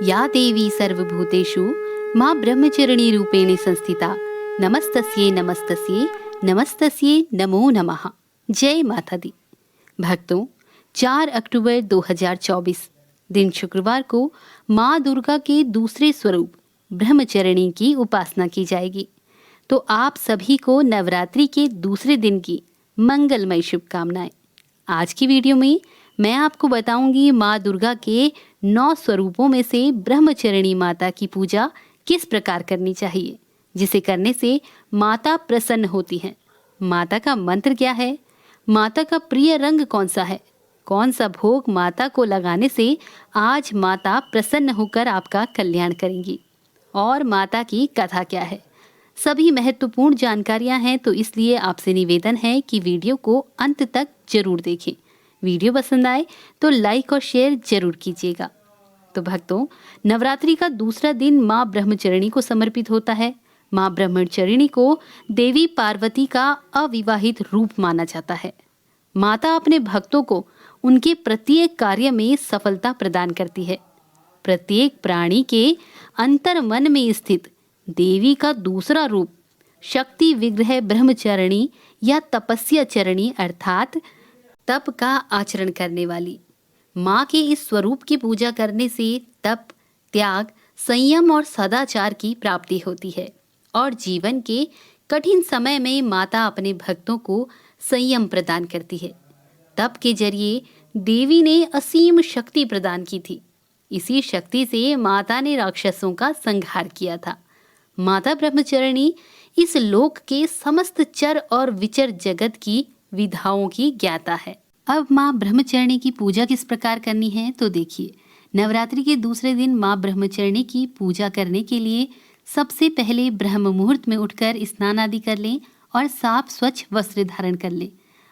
या देवी सर्वभूतेषु माँ ब्रह्मचरिणी रूपेण संस्थिता नमस्तस्यै नमस्तस्यै नमस्तस्यै नमो नमः। जय माता दी। भक्तों, 4 अक्टूबर 2024 दिन शुक्रवार को माँ दुर्गा के दूसरे स्वरूप ब्रह्मचरिणी की उपासना की जाएगी। तो आप सभी को नवरात्रि के दूसरे दिन की मंगलमय शुभकामनाएं। आज की वीडियो में मैं आपको बताऊंगी माँ दुर्गा के 9 स्वरूपों में से ब्रह्मचरिणी माता की पूजा किस प्रकार करनी चाहिए, जिसे करने से माता प्रसन्न होती हैं। माता का मंत्र क्या है, माता का प्रिय रंग कौन सा है, कौन सा भोग माता को लगाने से आज माता प्रसन्न होकर आपका कल्याण करेंगी, और माता की कथा क्या है। सभी महत्वपूर्ण जानकारियां हैं, तो इसलिए आपसे निवेदन है कि वीडियो को अंत तक जरूर देखें। वीडियो पसंद आए तो लाइक और शेयर जरूर कीजिएगा। तो भक्तों, नवरात्रि का दूसरा दिन माँ ब्रह्मचरिणी को समर्पित होता है। माँ ब्रह्मचरिणी को देवी पार्वती का अविवाहित रूप माना जाता है। माता अपने भक्तों को उनके प्रत्येक कार्य में सफलता प्रदान करती है। प्रत्येक प्राणी के अंतर मन में स्थित देवी का दूसरा रूप शक्ति विग्रह ब्रह्मचरिणी या तपस्या चरणी अर्थात तप का आचरण करने वाली माँ के इस स्वरूप की पूजा करने से तप, त्याग, संयम और सदाचार की प्राप्ति होती है, और जीवन के कठिन समय में माता अपने भक्तों को संयम प्रदान करती है। तप के जरिए देवी ने असीम शक्ति प्रदान की थी। इसी शक्ति से माता ने राक्षसों का संहार किया था। माता ब्रह्मचरिणी इस लोक के समस्त चर और विचर जगत की विधाओं की ज्ञाता है। अब माँ ब्रह्मचरिणी की पूजा किस प्रकार करनी है, तो देखिए। नवरात्रि के दूसरे दिन माँ ब्रह्मचरिणी की पूजा करने के लिए सबसे पहले ब्रह्म मुहूर्त में उठकर स्नान आदि कर लें और साफ स्वच्छ वस्त्र धारण कर लें।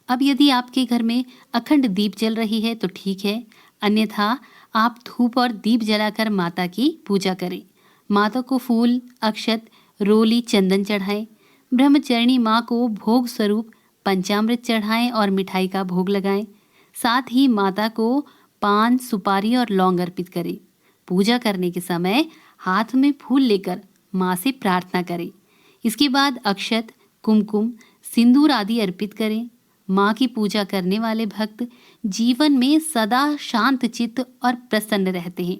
अब यदि आपके घर में अखंड दीप जल रही है तो ठीक है, अन्यथा आप धूप और दीप जलाकर माता की पूजा करें। माता को फूल, अक्षत, रोली, चंदन चढ़ाएं। ब्रह्मचरिणी माँ को भोग स्वरूप पंचामृत चढ़ाएं और मिठाई का भोग लगाएं। साथ ही माता को पान, सुपारी और लौंग अर्पित करें। पूजा करने के समय हाथ में फूल लेकर माँ से प्रार्थना करें। इसके बाद अक्षत, कुमकुम, सिंदूर आदि अर्पित करें। माँ की पूजा करने वाले भक्त जीवन में सदा शांत चित्त और प्रसन्न रहते हैं।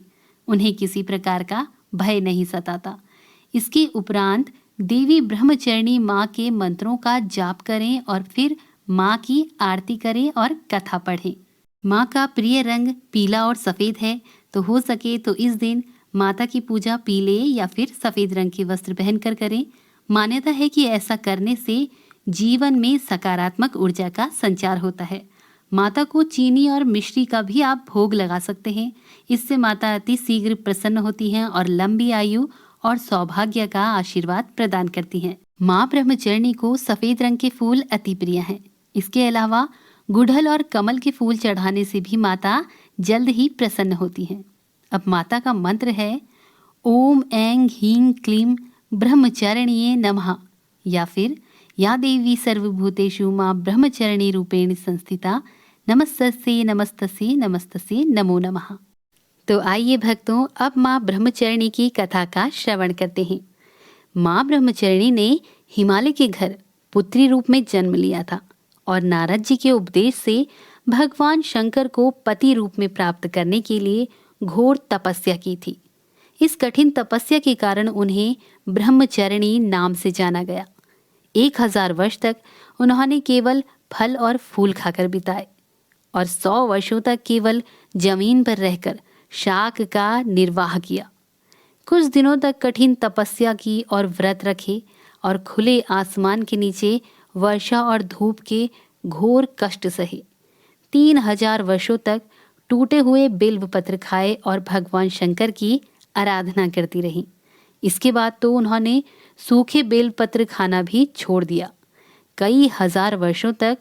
उन्हें किसी प्रकार का भय नहीं सताता। इसके उपरांत देवी ब्रह्मचरिणी माँ के मंत्रों का जाप करें और फिर माँ की आरती करें और कथा पढ़ें। माँ का प्रिय रंग पीला और सफ़ेद है, तो हो सके तो इस दिन माता की पूजा पीले या फिर सफ़ेद रंग के वस्त्र पहनकर करें। मान्यता है कि ऐसा करने से जीवन में सकारात्मक ऊर्जा का संचार होता है। माता को चीनी और मिश्री का भी आप भोग लगा सकते हैं। इससे माता अति शीघ्र प्रसन्न होती हैं और लंबी आयु और सौभाग्य का आशीर्वाद प्रदान करती हैं। माँ ब्रह्मचरिणी को सफ़ेद रंग के फूल अति प्रिय हैं। इसके अलावा गुड़हल और कमल के फूल चढ़ाने से भी माता जल्द ही प्रसन्न होती हैं। अब माता का मंत्र है ओम ऐं ह्रीं क्लीं ब्रह्मचरिण्यै नमः, या फिर या देवी सर्वभूतेषु माँ ब्रह्मचरिणी रूपेण संस्थिता नमस्तस्यै नमस्तस्यै नमस्तस्यै नमो नमः। तो आइए भक्तों, अब माँ ब्रह्मचरिणी की कथा का श्रवण करते हैं। माँ ब्रह्मचरिणी ने हिमालय के घर पुत्री रूप में जन्म लिया था और नारद जी के उपदेश से भगवान शंकर को पति रूप में प्राप्त करने के लिए घोर तपस्या की थी। इस कठिन तपस्या के कारण उन्हें ब्रह्मचरिणी नाम से जाना गया। 1000 वर्ष तक उन्होंने केवल फल और फूल खाकर बिताए और 100 वर्षों तक केवल जमीन पर रहकर शाक का निर्वाह किया। कुछ दिनों तक कठिन तपस्या की और व्रत रखे और खुले आसमान के नीचे वर्षा और धूप के घोर कष्ट सहे। 3000 वर्षों तक टूटे हुए बिल्व पत्र खाए और भगवान शंकर की आराधना करती रहीं। इसके बाद तो उन्होंने सूखे बेल पत्र खाना भी छोड़ दिया। कई हजार वर्षों तक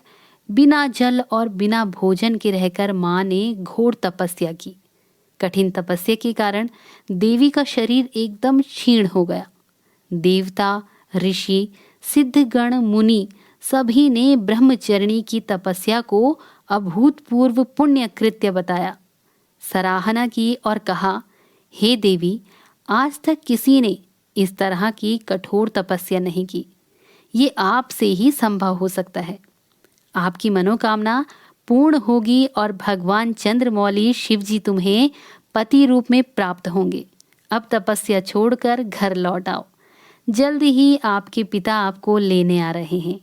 बिना जल और बिना भोजन के रहकर माँ ने घोर तपस्या की। कठिन तपस्या के कारण देवी का शरीर एकदम क्षीण हो गया। देवता, ऋषि, सिद्धगण, मुनि सभी ने ब्रह्मचरिणी की तपस्या को अभूतपूर्व पुण्य कृत्य बताया, सराहना की और कहा, हे देवी, आज तक किसी ने इस तरह की कठोर तपस्या नहीं की। ये आपसे ही संभव हो सकता है। आपकी मनोकामना पूर्ण होगी और भगवान चंद्रमौली शिव जी तुम्हें पति रूप में प्राप्त होंगे। अब तपस्या छोड़कर घर लौट आओ। जल्द ही आपके पिता आपको लेने आ रहे हैं।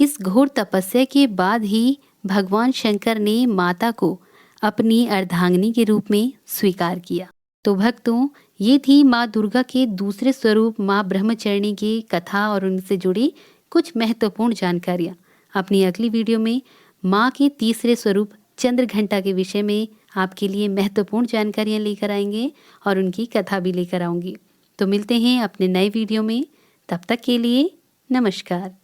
इस घोर तपस्या के बाद ही भगवान शंकर ने माता को अपनी अर्धांगिनी के रूप में स्वीकार किया। तो भक्तों, ये थी माँ दुर्गा के दूसरे स्वरूप माँ ब्रह्मचारिणी की कथा और उनसे जुड़ी कुछ महत्वपूर्ण जानकारियाँ। अपनी अगली वीडियो में माँ के तीसरे स्वरूप चंद्रघंटा के विषय में आपके लिए महत्वपूर्ण जानकारियाँ लेकर आएंगे और उनकी कथा भी लेकर आऊँगी। तो मिलते हैं अपने नए वीडियो में। तब तक के लिए नमस्कार।